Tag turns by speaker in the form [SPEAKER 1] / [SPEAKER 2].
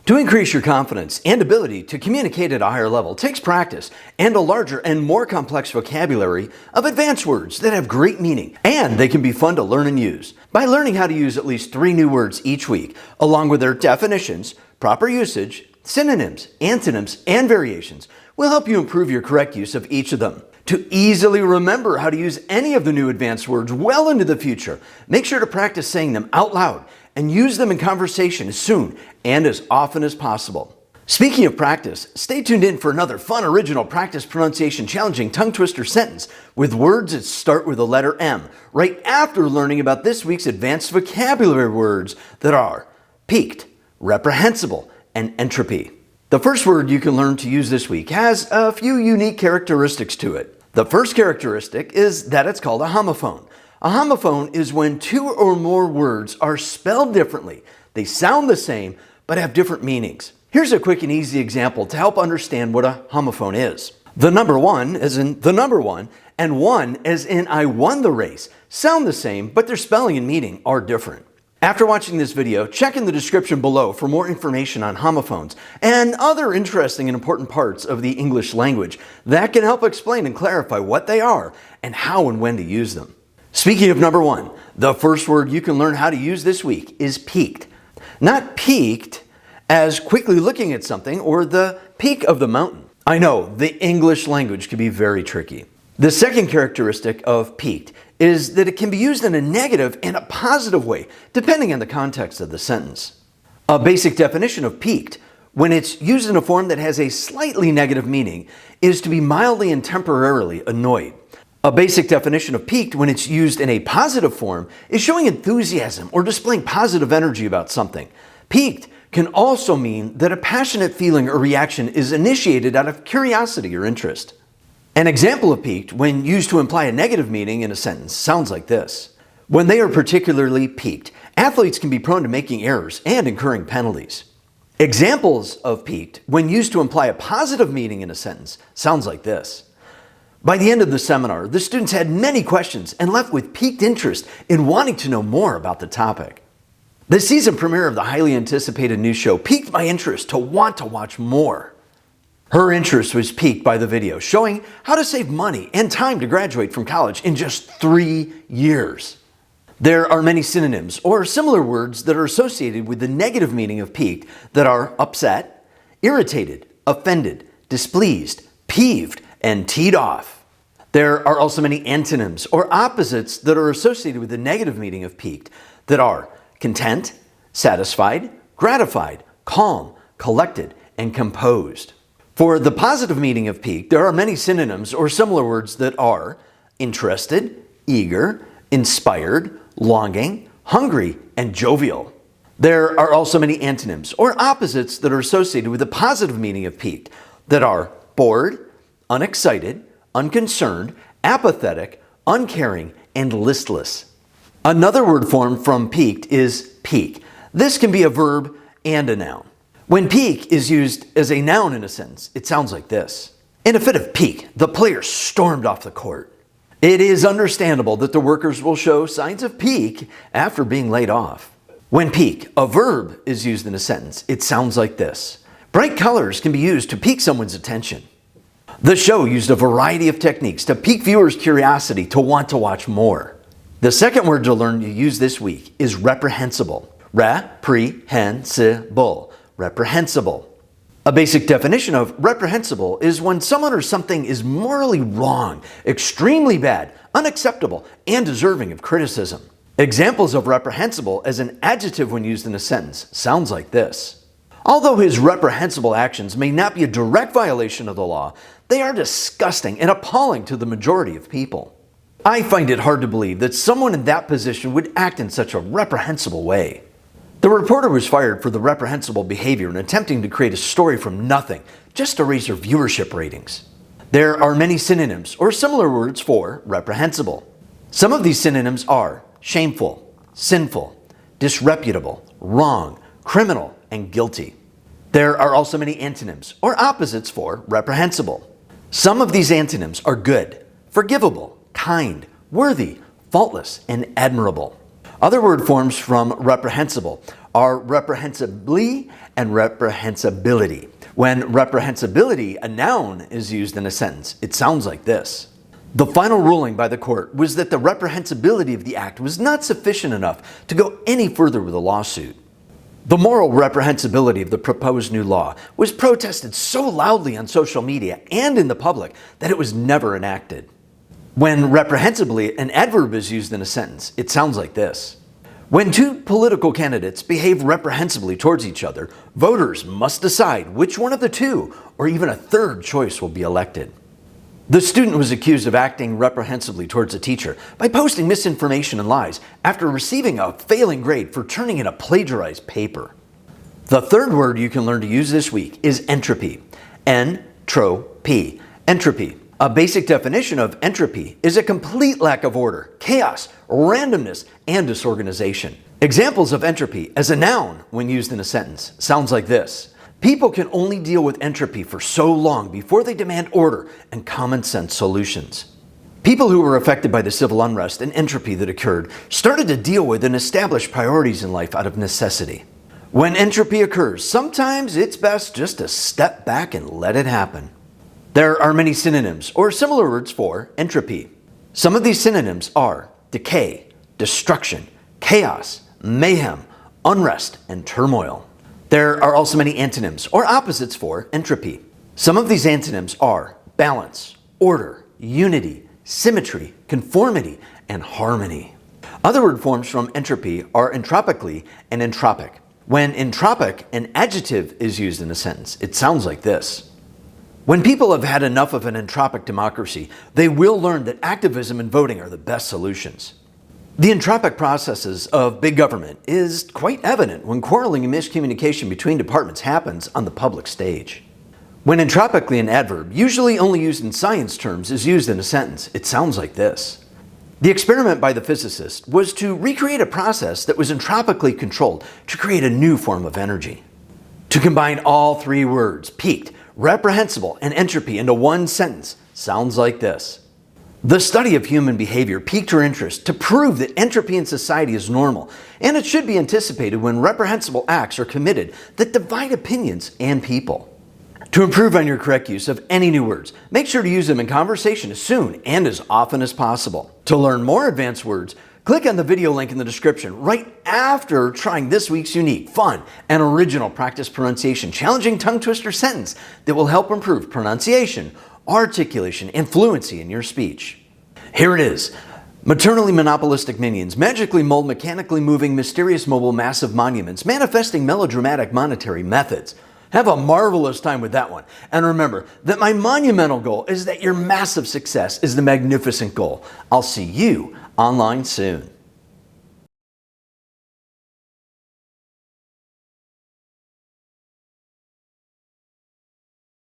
[SPEAKER 1] To increase your confidence and ability to communicate at a higher level takes practice and a larger and more complex vocabulary of advanced words that have great meaning, and they can be fun to learn and use. By learning how to use at least 3 new words each week, along with their definitions, proper usage, synonyms, antonyms, and variations, will help you improve your correct use of each of them. To easily remember how to use any of the new advanced words well into the future, make sure to practice saying them out loud and use them in conversation as soon and as often as possible. Speaking of practice, stay tuned in for another fun, original practice pronunciation challenging tongue twister sentence with words that start with the letter M, right after learning about this week's advanced vocabulary words that are peaked, reprehensible, and entropy. The first word you can learn to use this week has a few unique characteristics to it. The first characteristic is that it's called a homophone. A homophone is when 2 or more words are spelled differently. They sound the same, but have different meanings. Here's a quick and easy example to help understand what a homophone is. The number 1 as in the number 1 and 1 as in I won the race sound the same, but their spelling and meaning are different. After watching this video, check in the description below for more information on homophones and other interesting and important parts of the English language that can help explain and clarify what they are and how and when to use them. Speaking of number 1, the first word you can learn how to use this week is peaked. Not peaked as quickly looking at something or the peak of the mountain. I know, the English language can be very tricky. The second characteristic of peaked is that it can be used in a negative and a positive way, depending on the context of the sentence. A basic definition of peaked, when it's used in a form that has a slightly negative meaning, is to be mildly and temporarily annoyed. A basic definition of peaked when it's used in a positive form is showing enthusiasm or displaying positive energy about something. Peaked can also mean that a passionate feeling or reaction is initiated out of curiosity or interest. An example of peaked when used to imply a negative meaning in a sentence sounds like this. When they are particularly peaked, athletes can be prone to making errors and incurring penalties. Examples of peaked when used to imply a positive meaning in a sentence sounds like this. By the end of the seminar, the students had many questions and left with piqued interest in wanting to know more about the topic. The season premiere of the highly anticipated new show piqued my interest to want to watch more. Her interest was piqued by the video showing how to save money and time to graduate from college in just 3 years. There are many synonyms or similar words that are associated with the negative meaning of piqued that are upset, irritated, offended, displeased, peeved, and teed off. There are also many antonyms or opposites that are associated with the negative meaning of piqued that are content, satisfied, gratified, calm, collected, and composed. For the positive meaning of piqued, there are many synonyms or similar words that are interested, eager, inspired, longing, hungry, and jovial. There are also many antonyms or opposites that are associated with the positive meaning of piqued that are bored, unexcited, unconcerned, apathetic, uncaring, and listless. Another word form from piqued is pique. This can be a verb and a noun. When pique is used as a noun in a sentence, it sounds like this. In a fit of pique, the player stormed off the court. It is understandable that the workers will show signs of pique after being laid off. When pique, a verb, is used in a sentence, it sounds like this. Bright colors can be used to pique someone's attention. The show used a variety of techniques to pique viewers' curiosity to want to watch more. The second word to learn to use this week is reprehensible. Reprehensible. Reprehensible. A basic definition of reprehensible is when someone or something is morally wrong, extremely bad, unacceptable, and deserving of criticism. Examples of reprehensible as an adjective when used in a sentence sounds like this. Although his reprehensible actions may not be a direct violation of the law, they are disgusting and appalling to the majority of people. I find it hard to believe that someone in that position would act in such a reprehensible way. The reporter was fired for the reprehensible behavior in attempting to create a story from nothing just to raise her viewership ratings. There are many synonyms or similar words for reprehensible. Some of these synonyms are shameful, sinful, disreputable, wrong, criminal, and guilty. There are also many antonyms or opposites for reprehensible. Some of these antonyms are good, forgivable, kind, worthy, faultless, and admirable. Other word forms from reprehensible are reprehensibly and reprehensibility. When reprehensibility, a noun, is used in a sentence, it sounds like this. The final ruling by the court was that the reprehensibility of the act was not sufficient enough to go any further with the lawsuit. The moral reprehensibility of the proposed new law was protested so loudly on social media and in the public that it was never enacted. When reprehensibly an adverb is used in a sentence, it sounds like this. When two political candidates behave reprehensibly towards each other, voters must decide which one of the two, or even a third choice, will be elected. The student was accused of acting reprehensibly towards a teacher by posting misinformation and lies after receiving a failing grade for turning in a plagiarized paper. The third word you can learn to use this week is entropy. Entropy. Entropy. A basic definition of entropy is a complete lack of order, chaos, randomness, and disorganization. Examples of entropy as a noun when used in a sentence sounds like this. People can only deal with entropy for so long before they demand order and common sense solutions. People who were affected by the civil unrest and entropy that occurred started to deal with and establish priorities in life out of necessity. When entropy occurs, sometimes it's best just to step back and let it happen. There are many synonyms or similar words for entropy. Some of these synonyms are decay, destruction, chaos, mayhem, unrest, and turmoil. There are also many antonyms or opposites for entropy. Some of these antonyms are balance, order, unity, symmetry, conformity, and harmony. Other word forms from entropy are entropically and entropic. When entropic, an adjective is used in a sentence, it sounds like this. When people have had enough of an entropic democracy, they will learn that activism and voting are the best solutions. The entropic processes of big government is quite evident when quarreling and miscommunication between departments happens on the public stage. When entropically an adverb, usually only used in science terms, is used in a sentence, it sounds like this. The experiment by the physicist was to recreate a process that was entropically controlled to create a new form of energy. To combine all three words, peaked, reprehensible, and entropy into one sentence sounds like this. The study of human behavior piqued her interest to prove that entropy in society is normal, and it should be anticipated when reprehensible acts are committed that divide opinions and people. To improve on your correct use of any new words, make sure to use them in conversation as soon and as often as possible. To learn more advanced words, click on the video link in the description right after trying this week's unique, fun, and original practice pronunciation challenging tongue twister sentence that will help improve pronunciation, articulation, and fluency in your speech. Here it is. Maternally monopolistic minions magically mold mechanically moving, mysterious mobile massive monuments manifesting melodramatic monetary methods. Have a marvelous time with that one. And remember that my monumental goal is that your massive success is the magnificent goal. I'll see you online soon.